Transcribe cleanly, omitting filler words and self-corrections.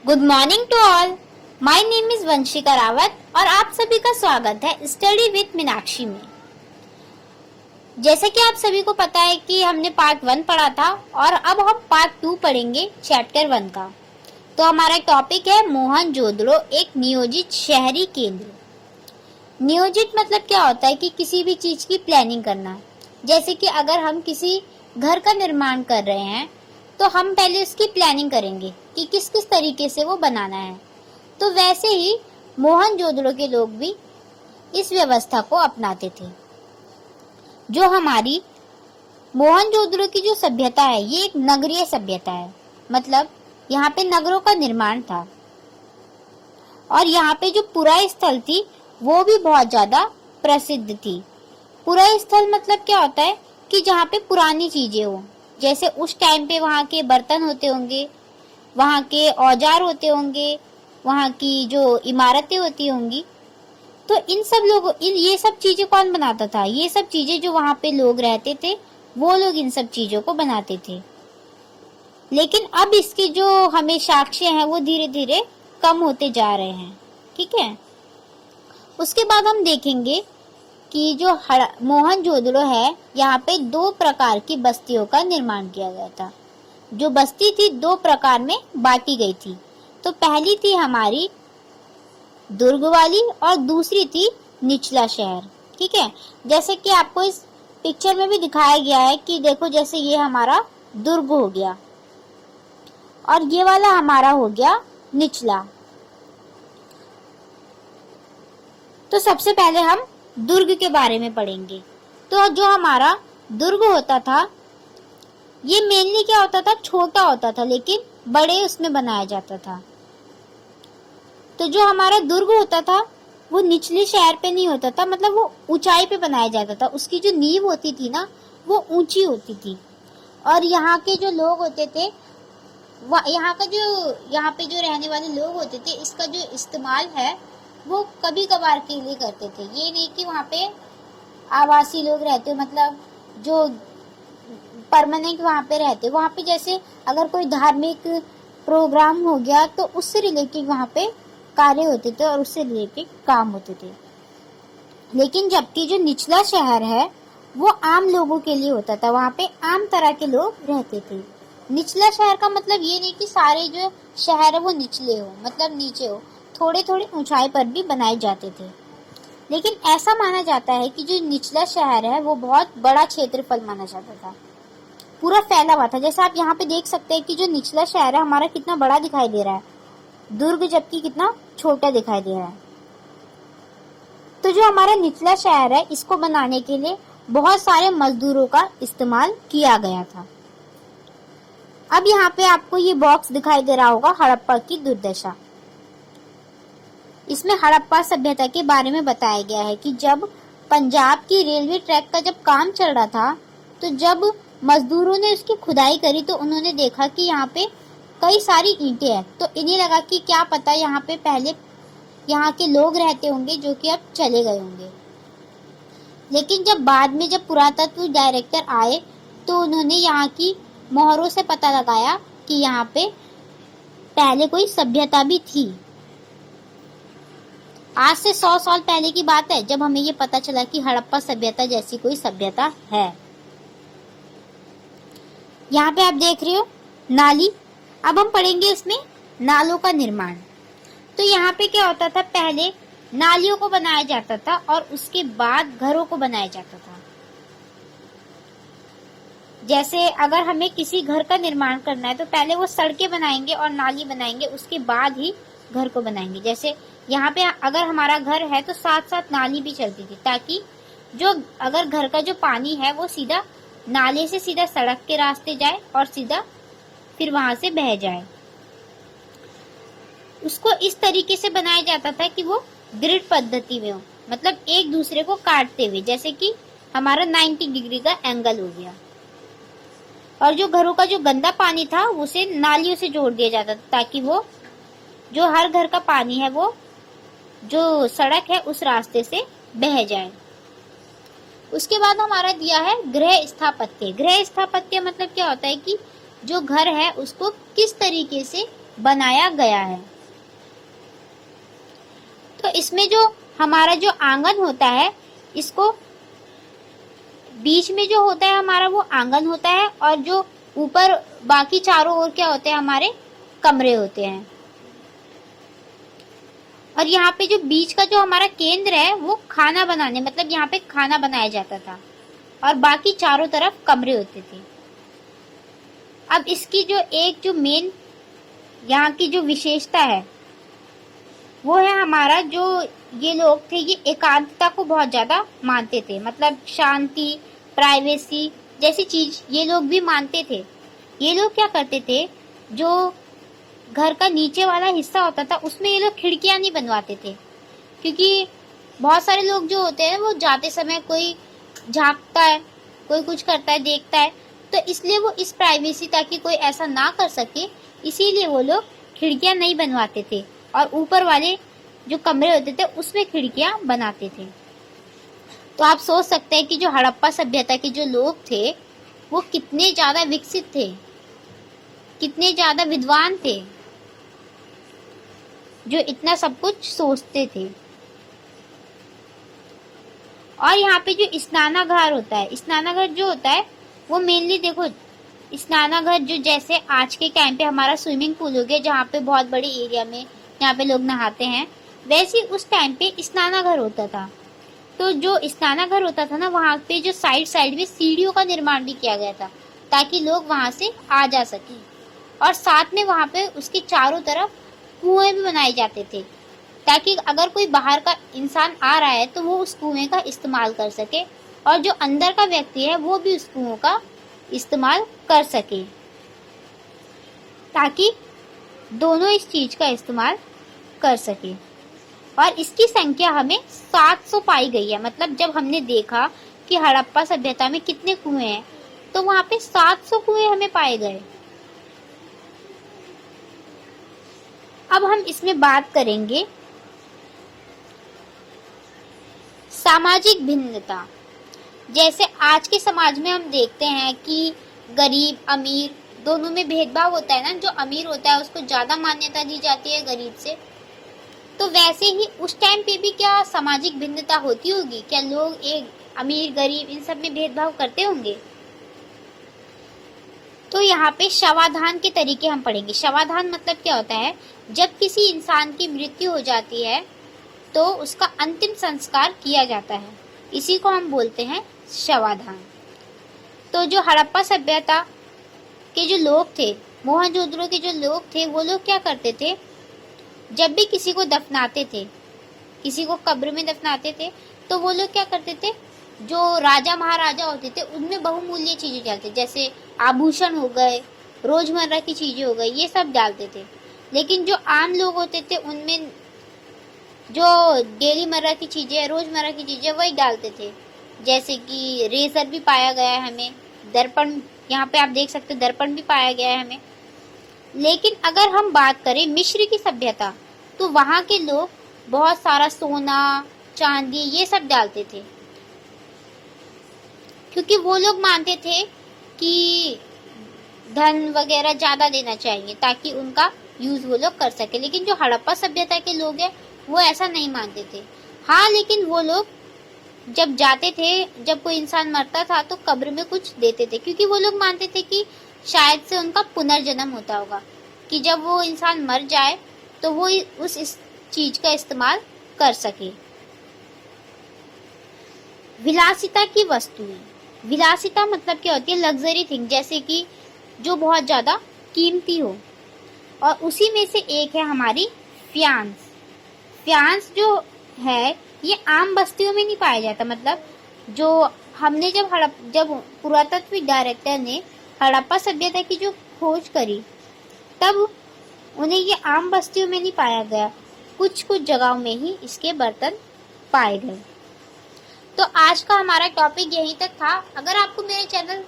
Good morning to all. My name is Vanshika Rawat और आप सभी का स्वागत है स्टडी विद मीनाक्षी में। जैसे कि आप सभी को पता है कि हमने पार्ट 1 पढ़ा था और अब हम पार्ट 2 पढ़ेंगे चैप्टर 1 का। तो हमारा टॉपिक है मोहनजोदड़ो एक नियोजित शहरी केंद्र। नियोजित मतलब क्या होता है कि किसी भी चीज की प्लानिंग करना। जैसे कि अगर हम किसी घर का निर्माण कर रहे हैं तो हम पहले उसकी प्लानिंग करेंगे कि किस किस तरीके से वो बनाना है। तो वैसे ही मोहनजोदड़ो के लोग भी इस व्यवस्था को अपनाते थे। जो हमारी मोहनजोदड़ो की जो सभ्यता है ये एक नगरीय सभ्यता है, मतलब यहाँ पे नगरों का निर्माण था और यहाँ पे जो पुरा स्थल थी वो भी बहुत ज्यादा प्रसिद्ध थी। पुरा स्थल मतलब क्या होता है कि जहाँ पे पुरानी चीजें हो, जैसे उस टाइम पे वहाँ के बर्तन होते होंगे, वहाँ के औजार होते होंगे, वहाँ की जो इमारतें होती होंगी। तो ये सब चीजें कौन बनाता था? ये सब चीजें जो वहाँ पे लोग रहते थे वो लोग इन सब चीजों को बनाते थे। लेकिन अब इसके जो हमें साक्ष्य हैं वो धीरे धीरे कम होते जा रहे हैं। ठीक है, उसके बाद हम देखेंगे कि जो मोहनजोदड़ो है यहाँ पे 2 प्रकार की बस्तियों का निर्माण किया गया था। जो बस्ती थी 2 प्रकार में बांटी गई थी। तो पहली थी हमारी दुर्ग वाली और दूसरी थी निचला शहर। ठीक है, जैसे कि आपको इस पिक्चर में भी दिखाया गया है कि देखो, जैसे ये हमारा दुर्ग हो गया और ये वाला हमारा हो गया निचला। तो सबसे पहले हम दुर्ग के बारे में पढ़ेंगे। तो जो हमारा दुर्ग होता था ये मेनली क्या होता था, छोटा होता था लेकिन बड़े उसमें बनाया जाता था। तो जो हमारा दुर्ग होता था वो निचले शहर पे नहीं होता था, मतलब वो ऊंचाई पे बनाया जाता था। उसकी जो नींव होती थी ना वो ऊंची होती थी और यहाँ के जो लोग होते थे यहाँ पे जो रहने वाले लोग होते थे इसका जो इस्तेमाल है वो कभी कभार के लिए करते थे। ये नहीं कि वहाँ पे आवासी लोग रहते, मतलब जो परमानेंट वहाँ पे रहते। वहाँ पे जैसे अगर कोई धार्मिक प्रोग्राम हो गया तो उससे रिलेटेड वहाँ पे कार्य होते थे और उससे रिलेटेड काम होते थे। लेकिन जबकि जो निचला शहर है वो आम लोगों के लिए होता था, वहाँ पे आम तरह के लोग रहते थे। निचला शहर का मतलब ये नहीं कि सारे जो शहर है वो निचले हो, मतलब नीचे हो, थोड़े थोड़े ऊंचाई पर भी बनाए जाते थे। लेकिन ऐसा माना जाता है कि जो निचला शहर है वो बहुत बड़ा क्षेत्रफल माना जाता था, पूरा फैला हुआ था। जैसे आप यहाँ पे देख सकते हैं कि जो निचला शहर है हमारा कितना बड़ा दिखाई दे रहा है, दुर्ग जबकि कितना छोटा दिखाई दे रहा है। तो जो हमारा निचला शहर है इसको बनाने के लिए बहुत सारे मजदूरों का इस्तेमाल किया गया था। अब यहाँ पे आपको ये बॉक्स दिखाई दे रहा होगा, हड़प्पा की दुर्दशा। इसमें हड़प्पा सभ्यता के बारे में बताया गया है कि जब पंजाब की रेलवे ट्रैक का जब काम चल रहा था तो जब मजदूरों ने उसकी खुदाई करी तो उन्होंने देखा कि यहाँ पे कई सारी ईंटें हैं। तो इन्हें लगा कि क्या पता यहाँ पे पहले यहाँ के लोग रहते होंगे जो कि अब चले गए होंगे। लेकिन जब बाद में जब पुरातत्व डायरेक्टर आए तो उन्होंने यहाँ की मोहरों से पता लगाया कि यहाँ पे पहले कोई सभ्यता भी थी। आज से 100 साल पहले की बात है जब हमें ये पता चला कि हड़प्पा सभ्यता जैसी कोई सभ्यता है। यहाँ पे आप देख रहे हो नाली। अब हम पढ़ेंगे इसमें नालों का निर्माण। तो यहाँ पे क्या होता था, पहले नालियों को बनाया जाता था और उसके बाद घरों को बनाया जाता था। जैसे अगर हमें किसी घर का निर्माण करना है तो पहले वो सड़कें बनाएंगे और नाली बनाएंगे, उसके बाद ही घर को बनाएंगे। जैसे यहाँ पे अगर हमारा घर है तो साथ साथ नाली भी चलती थी, ताकि जो अगर घर का जो पानी है वो सीधा नाले से सीधा सड़क के रास्ते जाए और सीधा फिर वहां से बह जाए। उसको इस तरीके से बनाया जाता था कि वो ग्रिड पद्धति में हो, मतलब एक दूसरे को काटते हुए, जैसे कि हमारा 90 डिग्री का एंगल हो गया। और जो घरों का जो गंदा पानी था उसे नालियों से जोड़ दिया जाता था, ताकि वो जो हर घर का पानी है वो जो सड़क है उस रास्ते से बह जाए। उसके बाद हमारा दिया है गृह स्थापत्य। गृह स्थापत्य मतलब क्या होता है कि जो घर है उसको किस तरीके से बनाया गया है। तो इसमें जो हमारा जो आंगन होता है, इसको बीच में जो होता है हमारा वो आंगन होता है, और जो ऊपर बाकी चारों ओर क्या होते हैं, हमारे कमरे होते हैं। और यहाँ पे जो बीच का जो हमारा केंद्र है वो खाना बनाने, मतलब यहाँ पे खाना बनाया जाता था, और बाकी चारों तरफ कमरे होते थे। अब इसकी जो एक जो मेन यहाँ की जो विशेषता है वो है हमारा, जो ये लोग थे ये एकांतता को बहुत ज्यादा मानते थे, मतलब शांति, प्राइवेसी जैसी चीज ये लोग भी मानते थे। ये लोग क्या करते थे, जो घर का नीचे वाला हिस्सा होता था उसमें ये लोग खिड़कियां नहीं बनवाते थे, क्योंकि बहुत सारे लोग जो होते हैं वो जाते समय कोई झांकता है, कोई कुछ करता है, देखता है, तो इसलिए वो इस प्राइवेसी ताकि कोई ऐसा ना कर सके, इसीलिए वो लोग खिड़कियां नहीं बनवाते थे, और ऊपर वाले जो कमरे होते थे उसमें खिड़कियां बनाते थे। तो आप सोच सकते हैं कि जो हड़प्पा सभ्यता के जो लोग थे वो कितने ज्यादा विकसित थे, कितने ज्यादा विद्वान थे, जो इतना सब कुछ सोचते थे। और यहाँ पे जो स्नानागार होता है, स्नानागार जो होता है वो मेनली देखो, स्नानागार जो जैसे आज के टाइम पे हमारा स्विमिंग पूल हो गया जहाँ पे बहुत बड़े एरिया में यहाँ पे लोग नहाते हैं, वैसे उस टाइम पे स्नानागार होता था। तो जो स्नानागार होता था ना, वहाँ पे जो साइड साइड में सीढ़ियों का निर्माण भी किया गया था ताकि लोग वहाँ से आ जा सके, और साथ में वहाँ पे उसके चारों तरफ कुएं भी बनाए जाते थे ताकि अगर कोई बाहर का इंसान आ रहा है तो वो उस कुएं का इस्तेमाल कर सके, और जो अंदर का व्यक्ति है वो भी उस कुओं का इस्तेमाल कर सके, ताकि दोनों इस चीज का इस्तेमाल कर सके। और इसकी संख्या हमें 700 पाई गई है, मतलब जब हमने देखा कि हड़प्पा सभ्यता में कितने कुएं हैं तो वहां पे 700 कुएं हमें पाए गए। अब हम इसमें बात करेंगे सामाजिक भिन्नता। जैसे आज के समाज में हम देखते हैं कि गरीब अमीर दोनों में भेदभाव होता है ना, जो अमीर होता है उसको ज्यादा मान्यता दी जाती है गरीब से, तो वैसे ही उस टाइम पे भी क्या सामाजिक भिन्नता होती होगी? क्या लोग एक अमीर गरीब इन सब में भेदभाव करते होंगे? तो यहाँ पे शवाधान के तरीके हम पढ़ेंगे। शवाधान मतलब क्या होता है, जब किसी इंसान की मृत्यु हो जाती है तो उसका अंतिम संस्कार किया जाता है, इसी को हम बोलते हैं शवाधान। तो जो हड़प्पा सभ्यता के जो लोग थे, मोहनजोदड़ो के जो लोग थे, वो लोग क्या करते थे, जब भी किसी को दफनाते थे, किसी को कब्र में दफनाते थे, तो वो लोग क्या करते थे, जो राजा महाराजा होते थे उनमें बहुमूल्य चीजें डालते, जैसे आभूषण हो गए, रोजमर्रा की चीजें हो गई, ये सब डालते थे। लेकिन जो आम लोग होते थे उनमें जो डेली मर्रा की चीजें, रोजमर्रा की चीजें वही डालते थे, जैसे कि रेजर भी पाया गया है हमें, दर्पण यहाँ पे आप देख सकते हो, दर्पण भी पाया गया है हमें। लेकिन अगर हम बात करें मिस्र की सभ्यता, तो वहाँ के लोग बहुत सारा सोना चांदी ये सब डालते थे, क्योंकि वो लोग मानते थे कि धन वगैरह ज्यादा देना चाहिए ताकि उनका यूज वो लोग कर सके। लेकिन जो हड़प्पा सभ्यता के लोग हैं वो ऐसा नहीं मानते थे। हाँ, लेकिन वो लोग जब जाते थे, जब कोई इंसान मरता था तो कब्र में कुछ देते थे, क्योंकि वो लोग मानते थे कि शायद से उनका पुनर्जन्म होता होगा, कि जब वो इंसान मर जाए तो वो उस इस चीज का इस्तेमाल कर सके। विलासिता की वस्तुएं। विलासिता मतलब क्या होती है, लग्जरी थिंग, जैसे कि जो बहुत ज्यादा कीमती हो, और उसी में से एक है हमारी फ्यान्स। फ्यान्स जो है ये आम बस्तियों में नहीं पाया जाता, मतलब जो हमने जब पुरातत्व डायरेक्टर ने हड़प्पा सभ्यता की जो खोज करी तब उन्हें ये आम बस्तियों में नहीं पाया गया, कुछ कुछ जगहों में ही इसके बर्तन पाए गए। तो आज का हमारा टॉपिक यहीं तक था। अगर आपको मेरे चैनल